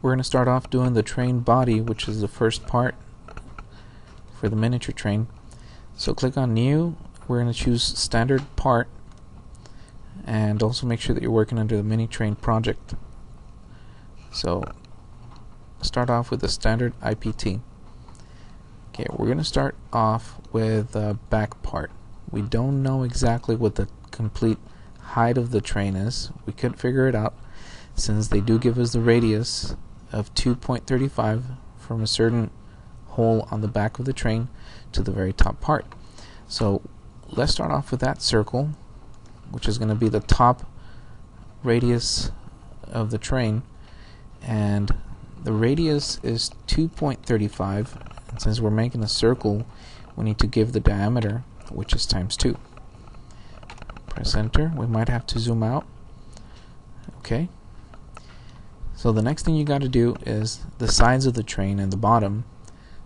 We're going to start off doing the train body, which is the first part for the miniature train. So click on New. We're going to choose Standard Part, and also make sure that you're working under the mini train project. So start off with the standard IPT. Okay, we're going to start off with the back part. We don't know exactly what the complete height of the train is. We couldn't figure it out since they do give us the radius of 2.35 from a certain hole on the back of the train to the very top part. So let's start off with that circle, which is going to be the top radius of the train, and the radius is 2.35, and since we're making a circle we need to give the diameter, which is times 2. Press enter. We might have to zoom out. Okay, so the next thing you got to do is the sides of the train and the bottom.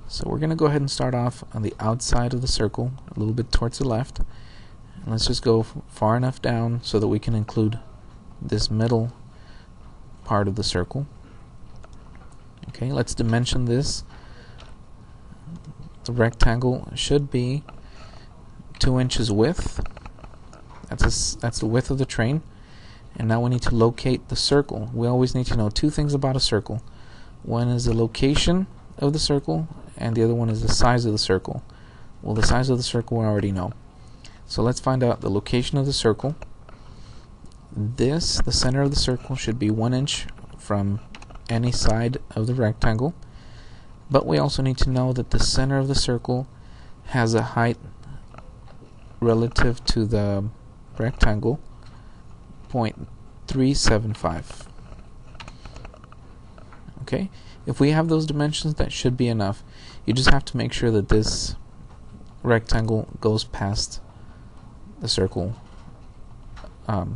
So we're going to go ahead and start off on the outside of the circle, a little bit towards the left, and let's just go far enough down so that we can include this middle part of the circle. Okay, let's dimension this. The rectangle should be 2 inches width. That's the width of the train. And now we need to locate the circle. We always need to know two things about a circle. One is the location of the circle, and the other one is the size of the circle. Well, the size of the circle we already know. So let's find out the location of the circle. The center of the circle, should be 1 inch from any side of the rectangle. But we also need to know that the center of the circle has a height relative to the rectangle, 0.375. Okay, if we have those dimensions, that should be enough. You just have to make sure that this rectangle goes past the circle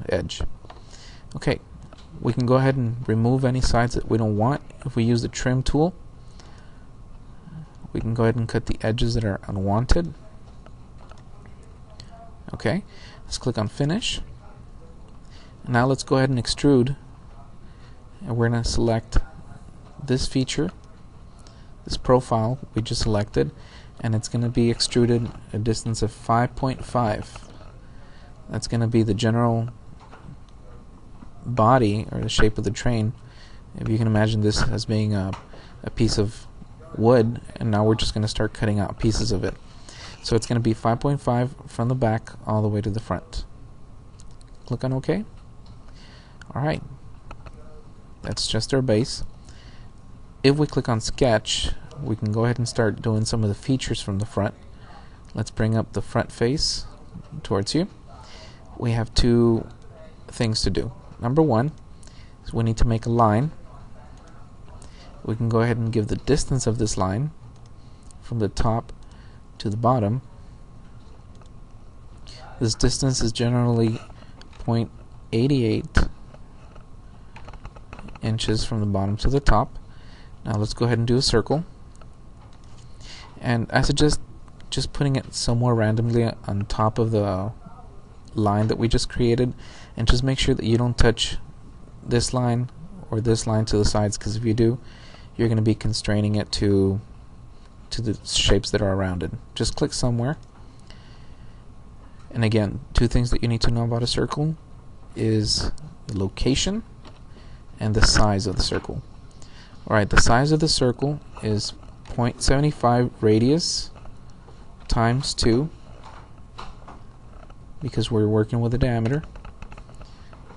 edge. Okay, we can go ahead and remove any sides that we don't want. If we use the trim tool, we can go ahead and cut the edges that are unwanted. Okay, let's click on Finish. Now let's go ahead and extrude, and we're going to select this feature, this profile we just selected, and it's going to be extruded a distance of 5.5. That's going to be the general body, or the shape of the train. If you can imagine this as being a piece of wood, and now we're just going to start cutting out pieces of it. So it's going to be 5.5 from the back all the way to the front. Click on OK. Alright, that's just our base. If we click on Sketch, we can go ahead and start doing some of the features from the front. Let's bring up the front face towards you. We have two things to do. Number one is we need to make a line. We can go ahead and give the distance of this line from the top to the bottom. This distance is generally 0.88 inches from the bottom to the top. Now let's go ahead and do a circle, and I suggest just putting it somewhere randomly on top of the line that we just created, and just make sure that you don't touch this line or this line to the sides, because if you do, you're going to be constraining it to the shapes that are around it. Just click somewhere. And again, two things that you need to know about a circle is the location and the size of the circle. Alright, the size of the circle is 0.75 radius times 2, because we're working with a diameter.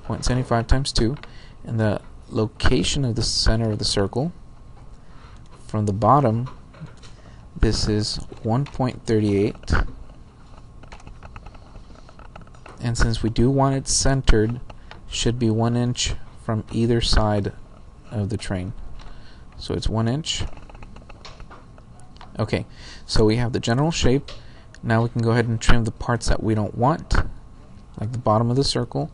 0.75 times 2, and the location of the center of the circle from the bottom, this is 1.38, and since we do want it centered, should be 1 inch from either side of the train. So it's 1 inch. Okay, so we have the general shape. Now we can go ahead and trim the parts that we don't want, like the bottom of the circle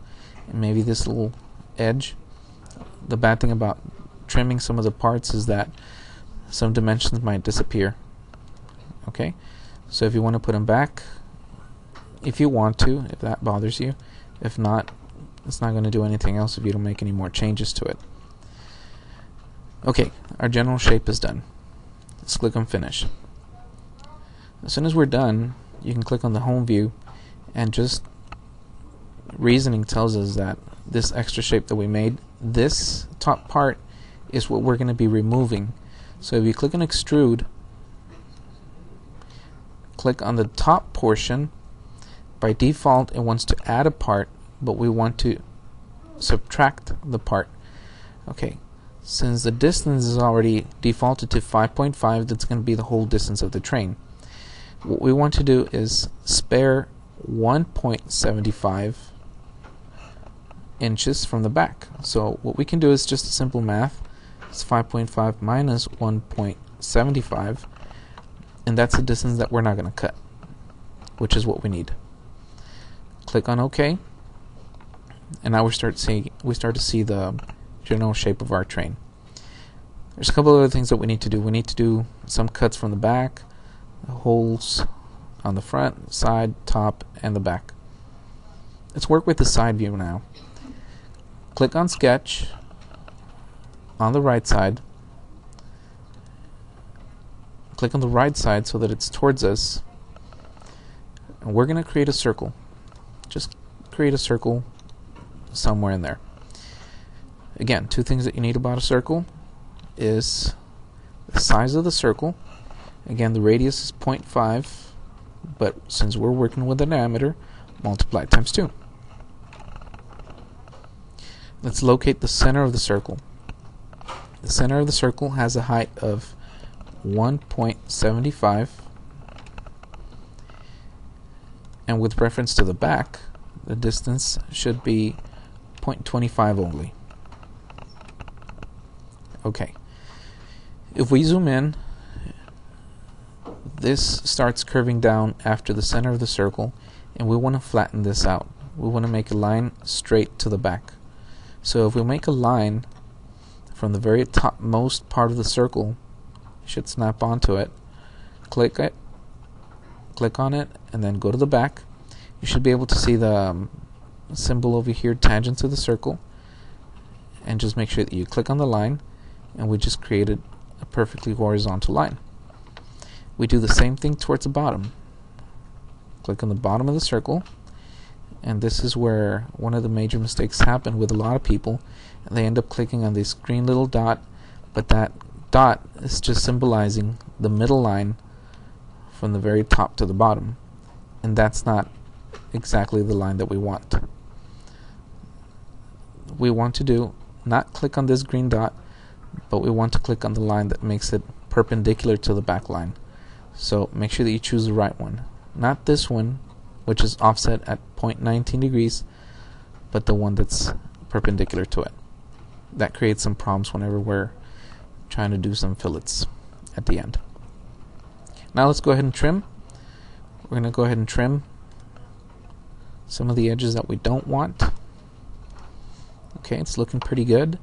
and maybe this little edge. The bad thing about trimming some of the parts is that some dimensions might disappear. Okay, so if you want to put them back, if you want to, if that bothers you. If not, it's not going to do anything else if you don't make any more changes to it. Okay, our general shape is done. Let's click on finish. As soon as we're done, you can click on the home view, and just reasoning tells us that this extra shape that we made, this top part is what we're going to be removing. So if you click on extrude, click on the top portion. By default it wants to add a part, but we want to subtract the part. Okay, since the distance is already defaulted to 5.5, that's going to be the whole distance of the train. What we want to do is spare 1.75 inches from the back. So what we can do is just a simple math. It's 5.5 minus 1.75, and that's the distance that we're not going to cut, which is what we need. Click on OK, and now we start to see the general shape of our train. There's a couple other things that we need to do. We need to do some cuts from the back, holes on the front, side, top, and the back. Let's work with the side view now. Click on sketch on the right side. Click on the right side so that it's towards us, and we're going to create a circle. Just create a circle somewhere in there. Again, two things that you need about a circle is the size of the circle. Again, the radius is 0.5, but since we're working with a diameter, multiply it times 2. Let's locate the center of the circle. The center of the circle has a height of 1.75, and with reference to the back, the distance should be 0.25 only. Okay. If we zoom in, this starts curving down after the center of the circle, and we want to flatten this out. We want to make a line straight to the back. So if we make a line from the very topmost part of the circle, it should snap onto it. Click on it, and then go to the back. You should be able to see the symbol over here, tangent to the circle, and just make sure that you click on the line, and we just created a perfectly horizontal line. We do the same thing towards the bottom. Click on the bottom of the circle, and this is where one of the major mistakes happen with a lot of people. They end up clicking on this green little dot, but that dot is just symbolizing the middle line from the very top to the bottom, and that's not exactly the line that we want. We want to do not click on this green dot, but we want to click on the line that makes it perpendicular to the back line. So make sure that you choose the right one, not this one, which is offset at 0.19 degrees, but the one that's perpendicular to it. That creates some problems whenever we're trying to do some fillets at the end. Now let's go ahead and trim. We're going to go ahead and trim some of the edges that we don't want. Okay, it's looking pretty good.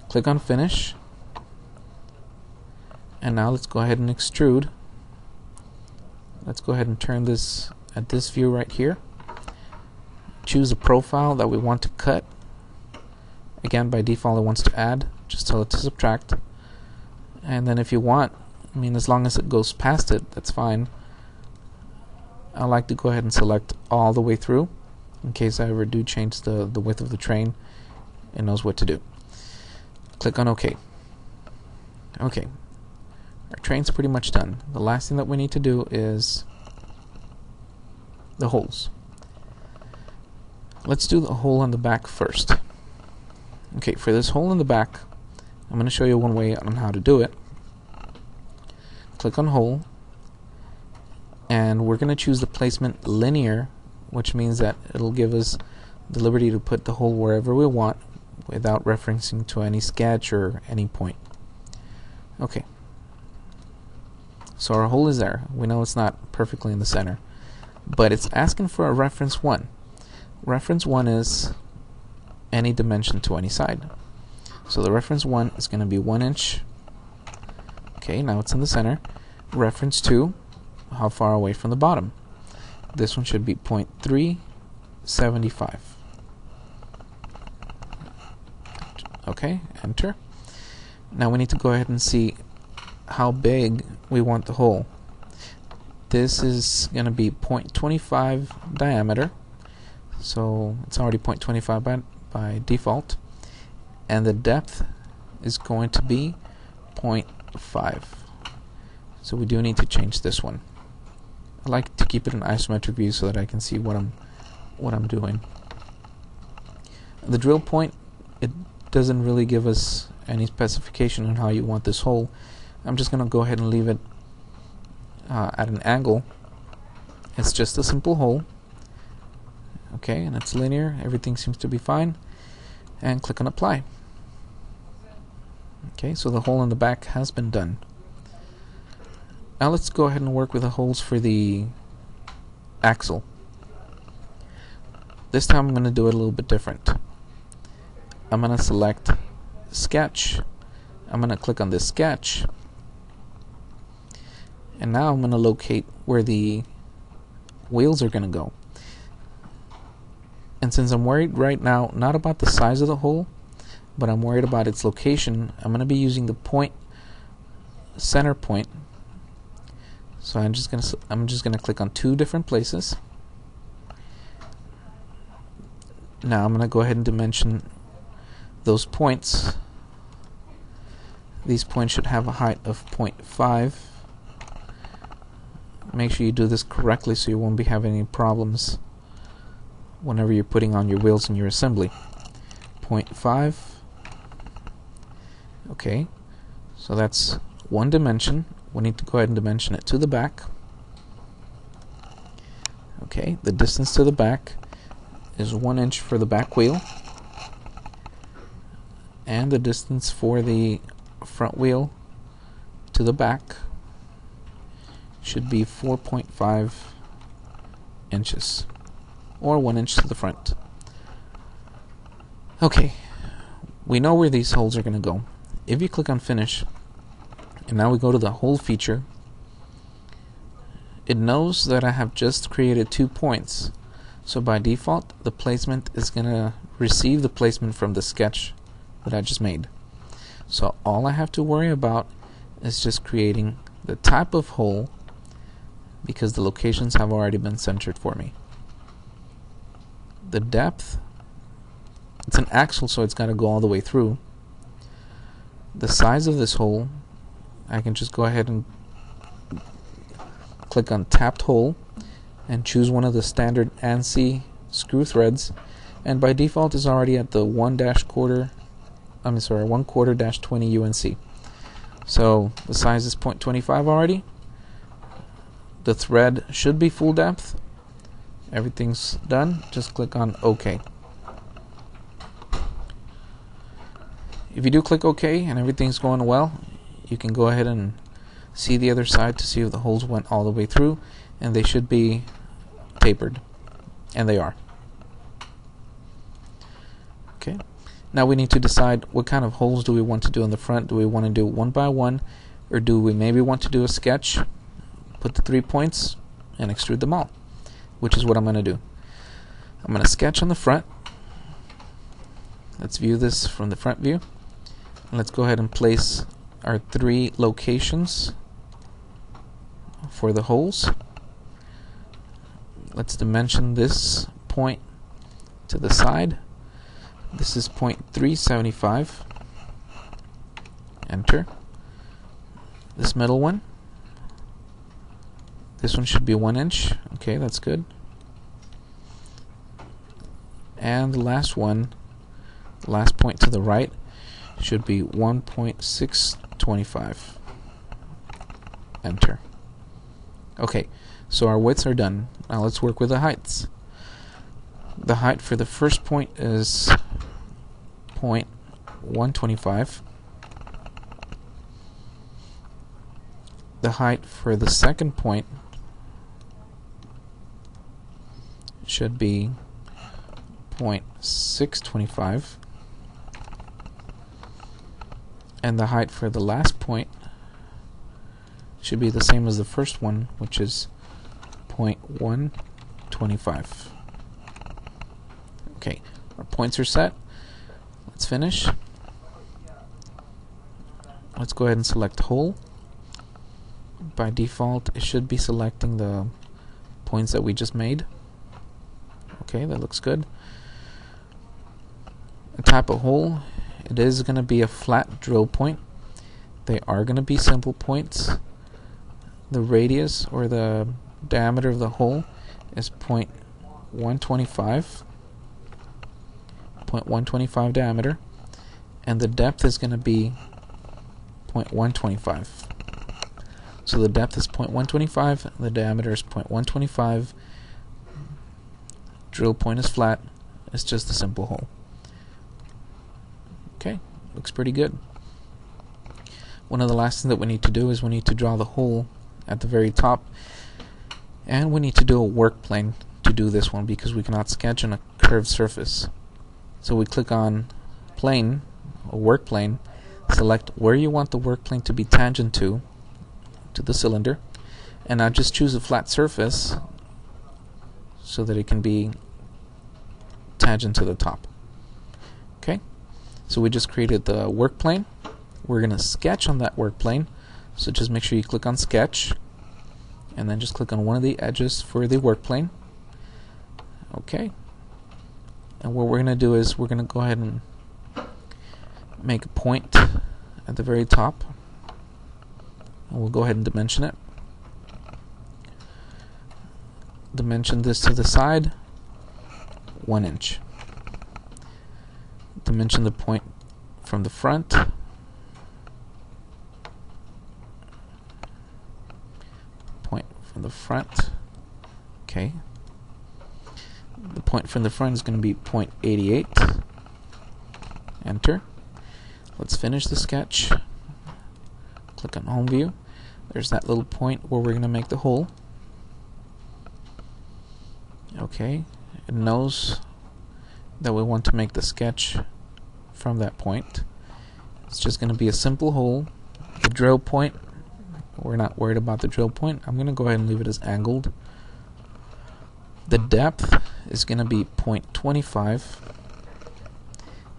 Click on finish, and now let's go ahead and extrude. Let's go ahead and turn this at this view right here. Choose a profile that we want to cut. Again, by default it wants to add, just tell it to subtract. And then if you want, as long as it goes past it, that's fine. I like to go ahead and select all the way through in case I ever do change the width of the train. It knows what to do. Click on OK. Okay, our train's pretty much done. The last thing that we need to do is the holes. Let's do the hole on the back first. Okay, for this hole in the back, I'm going to show you one way on how to do it. Click on hole, and we're going to choose the placement linear, which means that it'll give us the liberty to put the hole wherever we want without referencing to any sketch or any point. Okay, so our hole is there. We know it's not perfectly in the center, but it's asking for a reference 1. Reference 1 is any dimension to any side. So the reference 1 is going to be 1 inch. Okay, now it's in the center. Reference 2, how far away from the bottom? This one should be 0.375. Okay, enter. Now we need to go ahead and see how big we want the hole. This is going to be 0.25 diameter, so it's already 0.25 by default, and the depth is going to be 0.5. So we do need to change this one. I like to keep it in isometric view so that I can see what I'm doing. The drill point, it doesn't really give us any specification on how you want this hole. I'm just going to go ahead and leave it at an angle. It's just a simple hole. Okay, and it's linear. Everything seems to be fine. And click on apply. Okay, so the hole in the back has been done. Now let's go ahead and work with the holes for the axle. This time I'm going to do it a little bit different. I'm going to select sketch. I'm going to click on this sketch. And now I'm going to locate where the wheels are going to go. And since I'm worried right now not about the size of the hole, but I'm worried about its location, I'm going to be using the center point. So I'm just going to click on two different places. Now I'm going to go ahead and dimension those points. These points should have a height of 0.5. Make sure you do this correctly so you won't be having any problems whenever you're putting on your wheels in your assembly. 0.5. Okay, so that's one dimension. We need to go ahead and dimension it to the back. Okay, the distance to the back is 1 inch for the back wheel, and the distance for the front wheel to the back should be 4.5 inches, or 1 inch to the front. Okay, we know where these holes are going to go. If you click on finish, and now we go to the hole feature, it knows that I have just created 2 points. So by default, the placement is going to receive the placement from the sketch that I just made. So all I have to worry about is just creating the type of hole, because the locations have already been centered for me. The depth, it's an axle, so it's got to go all the way through. The size of this hole, I can just go ahead and click on tapped hole and choose one of the standard ANSI screw threads, and by default is already at the 1/4 -20 UNC. So the size is 0.25 already. The thread should be full depth. Everything's done. Just click on OK. If you do click OK and everything's going well, you can go ahead and see the other side to see if the holes went all the way through, and they should be tapered, and they are. Okay, now we need to decide what kind of holes do we want to do in the front. Do we want to do one by one, or do we maybe want to do a sketch, put the 3 points and extrude them all, which is what I'm going to do. I'm going to sketch on the front. Let's view this from the front view. Let's go ahead and place our 3 locations for the holes. Let's dimension this point to the side. This is 0.375. Enter. This middle one, this one should be 1 inch. Okay, that's good. And the last one, the last point to the right, should be 1.625. Enter. Okay, so our widths are done. Now let's work with the heights. The height for the first point is 0.125. The height for the second point should be 0.625. And the height for the last point should be the same as the first one, which is 0.125. Okay, our points are set. Let's finish. let's go ahead and select hole. By default, it should be selecting the points that we just made. Okay, that looks good. A type of hole, it is going to be a flat drill point. They are going to be simple points. The radius or the diameter of the hole is 0.125 diameter, and the depth is going to be 0.125. So the depth is 0.125, the diameter is 0.125. Drill point is flat. It's just a simple hole. Okay, looks pretty good. One of the last things that we need to do is we need to draw the hole at the very top, and we need to do a work plane to do this one because we cannot sketch on a curved surface. So we click on plane, or work plane, select where you want the work plane to be tangent to the cylinder, and now just choose a flat surface so that it can be tangent to the top. Okay, so we just created the work plane. We're going to sketch on that work plane, so just make sure you click on sketch and then just click on one of the edges for the work plane. Okay, and what we're going to do is we're going to go ahead and make a point at the very top, and we'll go ahead and dimension it. Dimension this to the side 1 inch. Dimension the point from the front. Point from the front. Okay. The point from the front is going to be 0.88. Enter. Let's finish the sketch. Click on home view. There's that little point where we're going to make the hole. Okay, it knows that we want to make the sketch from that point. It's just going to be a simple hole. The drill point, we're not worried about the drill point. I'm going to go ahead and leave it as angled. The depth is going to be 0.25,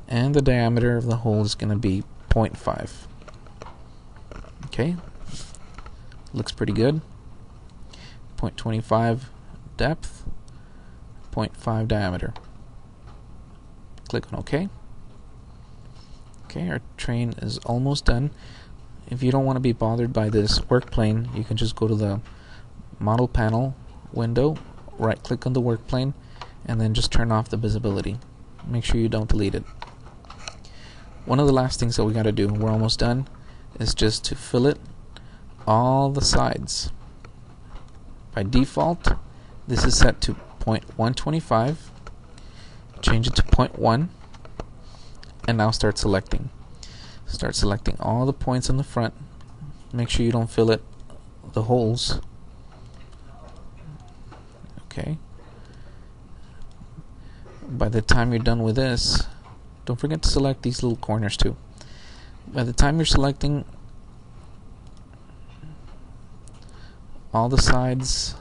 and the diameter of the hole is going to be 0.5. Okay, looks pretty good. 0.25 depth, 0.5 diameter. Click on OK. Okay, our train is almost done. If you don't want to be bothered by this work plane, you can just go to the model panel window, right click on the work plane, and then just turn off the visibility. Make sure you don't delete it. One of the last things that we got to do, we're almost done, is just to fillet all the sides. By default, this is set to 0.125. Change it to 0.1, and now start selecting. Start selecting all the points in the front. Make sure you don't fillet the holes. Okay. By the time you're done with this, don't forget to select these little corners too. By the time you're selecting all the sides,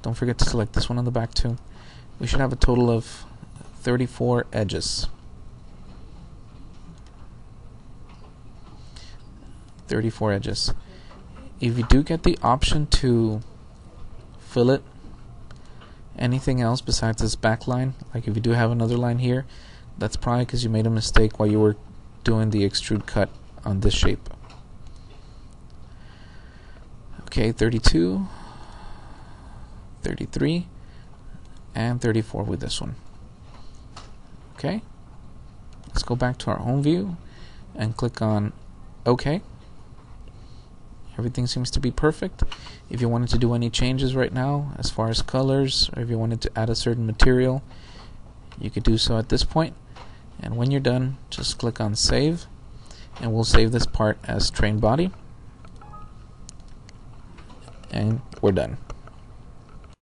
don't forget to select this one on the back too. We should have a total of 34 edges. 34 edges. If you do get the option to fillet anything else besides this back line, like if you do have another line here, that's probably because you made a mistake while you were doing the extrude cut on this shape. Okay, 32, 33, and 34 with this one. Okay, let's go back to our home view and click on OK. Everything seems to be perfect. If you wanted to do any changes right now as far as colors, or if you wanted to add a certain material, you could do so at this point. And when you're done, just click on save, and we'll save this part as train body, and we're done.